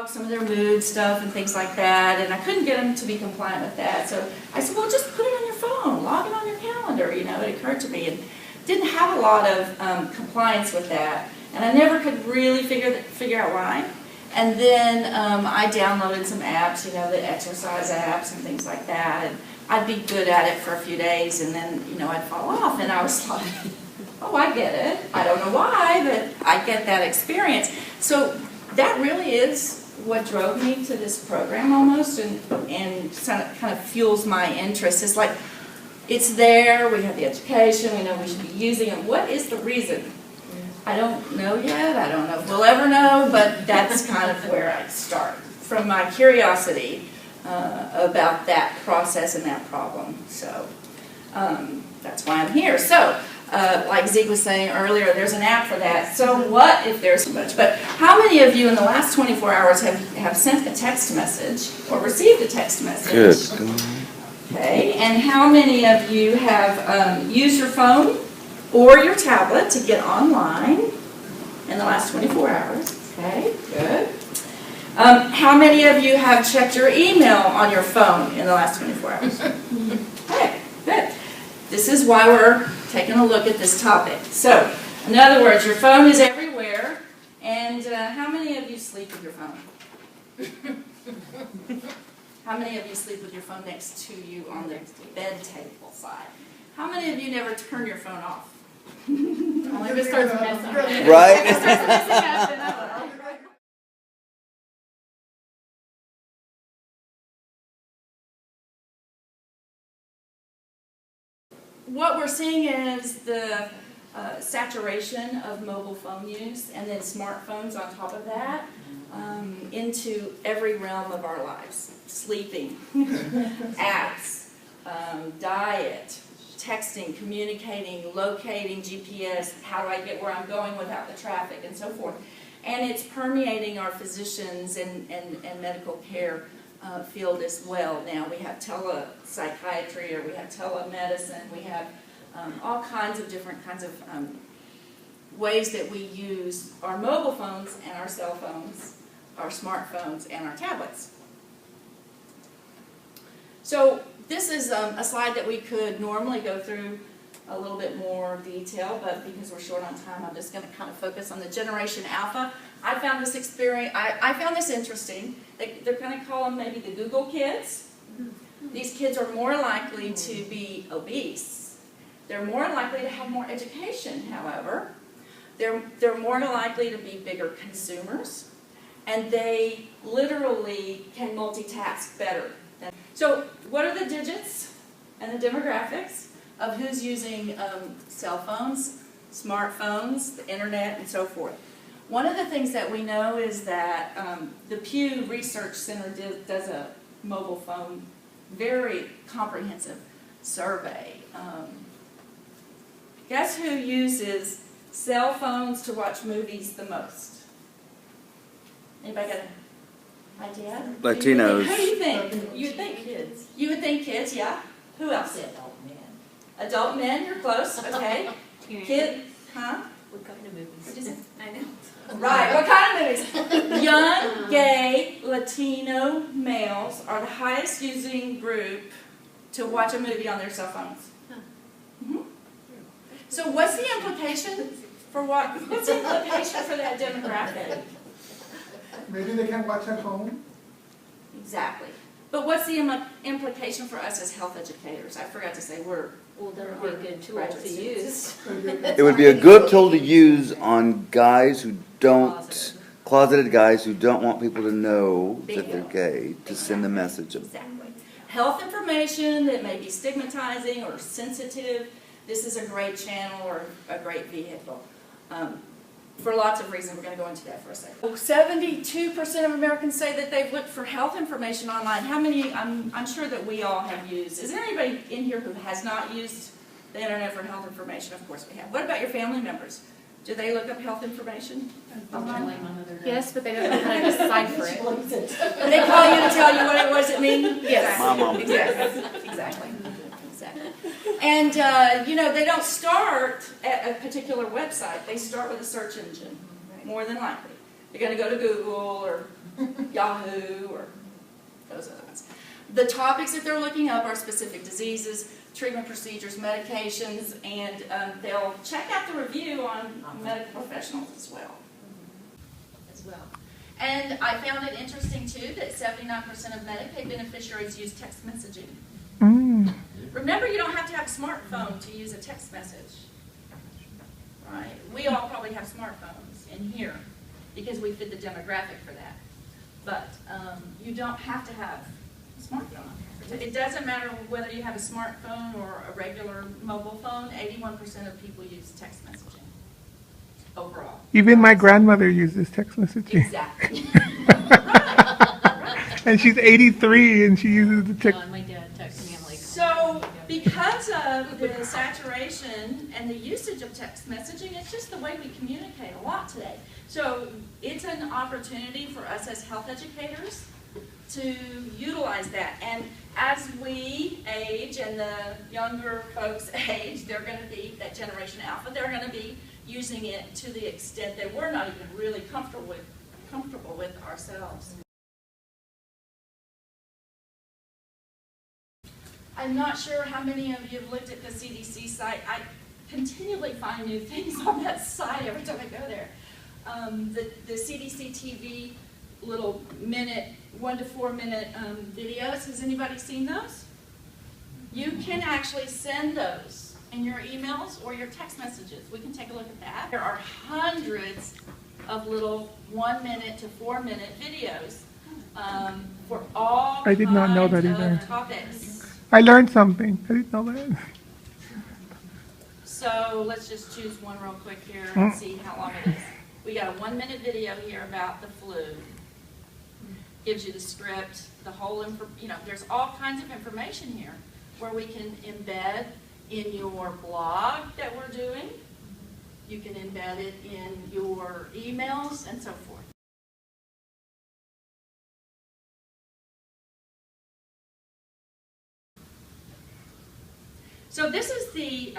some of their mood stuff and things like that, and I couldn't get them to be compliant with that. So I said, well, just put it on your phone, log it on your calendar. You know, it occurred to me, and didn't have a lot of compliance with that, and I never could really figure out why. And then I downloaded some apps, you know, the exercise apps and things like that, and I'd be good at it for a few days, and then, you know, I'd fall off, and I was like, oh, I get it. I don't know why, but I get that experience. So that really is what drove me to this program almost, and kind of fuels my interest. It's like, it's there, we have the education, we know we should be using it. What is the reason? I don't know yet, I don't know if we'll ever know, but that's kind of where I start, from my curiosity about that process and that problem. So that's why I'm here. So, like Zeke was saying earlier, there's an app for that. So what if there's so much? But how many of you in the last 24 hours have sent a text message or received a text message? Good. Okay, and how many of you have used your phone or your tablet to get online in the last 24 hours? Okay, good. How many of you have checked your email on your phone in the last 24 hours? Okay, good. This is why we're taking a look at this topic. So, in other words, your phone is everywhere, and how many of you sleep with your phone? How many of you sleep with your phone next to you on the bed table side? How many of you never turn your phone off? Only if it starts messing up. Right? What we're seeing is the saturation of mobile phone use, and then smartphones on top of that, into every realm of our lives. Sleeping, apps, diet, texting, communicating, locating, GPS, how do I get where I'm going without the traffic, and so forth. And it's permeating our physicians and medical care field as well. Now we have telepsychiatry, or we have telemedicine, we have all kinds of different kinds of ways that we use our mobile phones and our cell phones, our smartphones and our tablets. So this is a slide that we could normally go through a little bit more detail, but because we're short on time, I'm just going to kind of focus on the Generation Alpha. I found this interesting. They're going to call them maybe the Google kids. These kids are more likely to be obese. They're more likely to have more education, however. They're more likely to be bigger consumers, and they literally can multitask better. So what are the digits and the demographics of who's using cell phones, smartphones, the internet, and so forth? One of the things that we know is that the Pew Research Center does a mobile phone, very comprehensive survey. Guess who uses cell phones to watch movies the most? Anybody got an idea? Latinos. Who do you think? You would think Kids. You would think kids, yeah. Who else? Adult men. Adult men, you're close, okay. Kid, huh? What kind of movies? What'd you say? I know. Right, what kind of movies? Young, gay, Latino males are the highest using group to watch a movie on their cell phones. Mhm. So what's the implication for what's the implication for that demographic? Maybe they can watch at home. Exactly. But what's the implication for us as health educators? I forgot to say Well, that would be a good tool Graduate to students. use. It would be a good tool to use on guys who don't, closeted guys who don't want people to know that they're gay, to send the message of. Exactly. Health information that may be stigmatizing or sensitive, this is a great channel or a great vehicle. For lots of reasons, we're going to go into that for a second. 72% of Americans say that they've looked for health information online. How many, I'm sure that we all have used. Is there anybody in here who has not used the internet for health information? Of course we have. What about your family members? Do they look up health information online? Yes, but they don't know how to decipher it. They call you to tell you what does it mean? Yes. My mom. Exactly. And, they don't start at a particular website. They start with a search engine, more than likely. You're gonna go to Google or Yahoo or those other ones. The topics that they're looking up are specific diseases, treatment procedures, medications, and they'll check out the review on medical professionals as well. And I found it interesting too that 79% of Medicaid beneficiaries use text messaging. Remember, you don't have to have a smartphone to use a text message. Right? We all probably have smartphones in here because we fit the demographic for that. But you don't have to have a smartphone. It doesn't matter whether you have a smartphone or a regular mobile phone, 81% of people use text messaging overall. Even my grandmother uses text messaging. Exactly. Right. And she's 83 and she uses the text. And my dad texted me, I'm like. So, because of the saturation and the usage of text messaging, it's just the way we communicate a lot today. So, it's an opportunity for us as health educators to utilize that. And as we age and the younger folks age, they're going to be, that Generation Alpha, they're going to be using it to the extent that we're not even really comfortable with ourselves. I'm not sure how many of you have looked at the CDC site. I continually find new things on that site every time I go there. The CDC TV little 1 to 4 minute videos, has anybody seen those? You can actually send those in your emails or your text messages. We can take a look at that. There are hundreds of little 1 minute to 4 minute videos for all I did not know that kinds either. of topics. I learned something. I didn't know that. So let's just choose one real quick here and see how long it is. We got a 1 minute video here about the flu. Gives you the script, the whole there's all kinds of information here where we can embed in your blog that we're doing. You can embed it in your emails and so forth. So this is the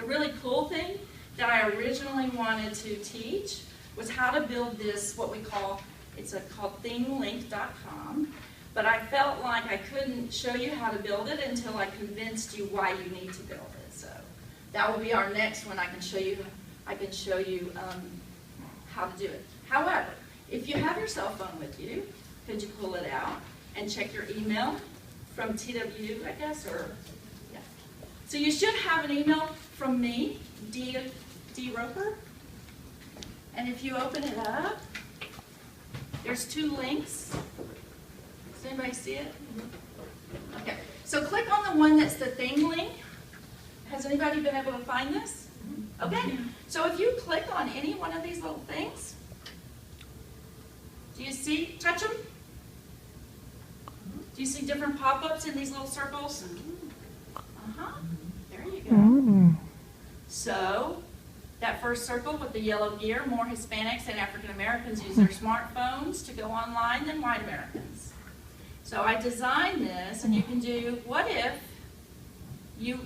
really cool thing that I originally wanted to teach was how to build this, what we call, called thinglink.com. But I felt like I couldn't show you how to build it until I convinced you why you need to build it. So that will be our next one. I can show you how to do it. However, if you have your cell phone with you, could you pull it out and check your email from TW, I guess, or yeah. So you should have an email from me, D. Roper. And if you open it up, there's 2 links. Does anybody see it? Okay. So click on the one that's the thing link. Has anybody been able to find this? Okay. So if you click on any one of these little things, do you see, touch them? Do you see different pop-ups in these little circles? Uh-huh. There you go. So that first circle with the yellow gear, more Hispanics and African Americans use their smartphones to go online than white Americans. So I designed this, and you can do, what if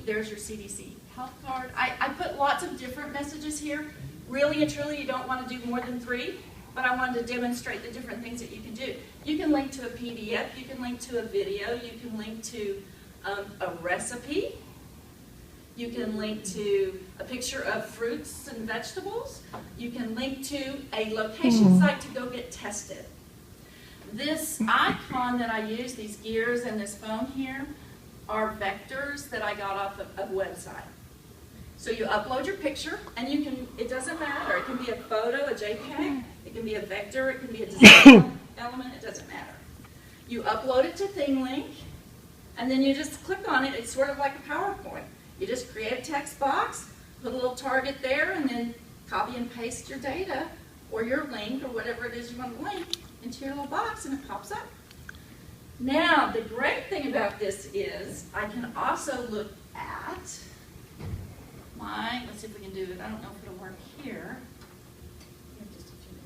there's your CDC health card. I put lots of different messages here. Really and truly, you don't want to do more than 3, but I wanted to demonstrate the different things that you can do. You can link to a PDF, you can link to a video, you can link to a recipe, you can link to a picture of fruits and vegetables, you can link to a location site to go get tested. This icon that I use, these gears and this phone here, are vectors that I got off of a website. So you upload your picture, and you can, it doesn't matter, it can be a photo, a JPEG, it can be a vector, it can be a design element, it doesn't matter. You upload it to ThingLink, and then you just click on it. It's sort of like a PowerPoint. You just create a text box, put a little target there, and then copy and paste your data, or your link, or whatever it is you want to link, into your little box, and it pops up. Now, the great thing about this is I can also look at let's see if we can do it. I don't know if it'll work here.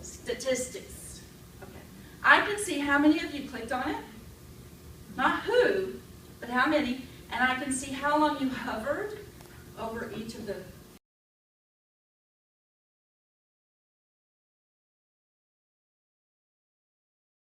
Statistics. Okay. I can see how many of you clicked on it. Not who, but how many. And I can see how long you hovered over each of the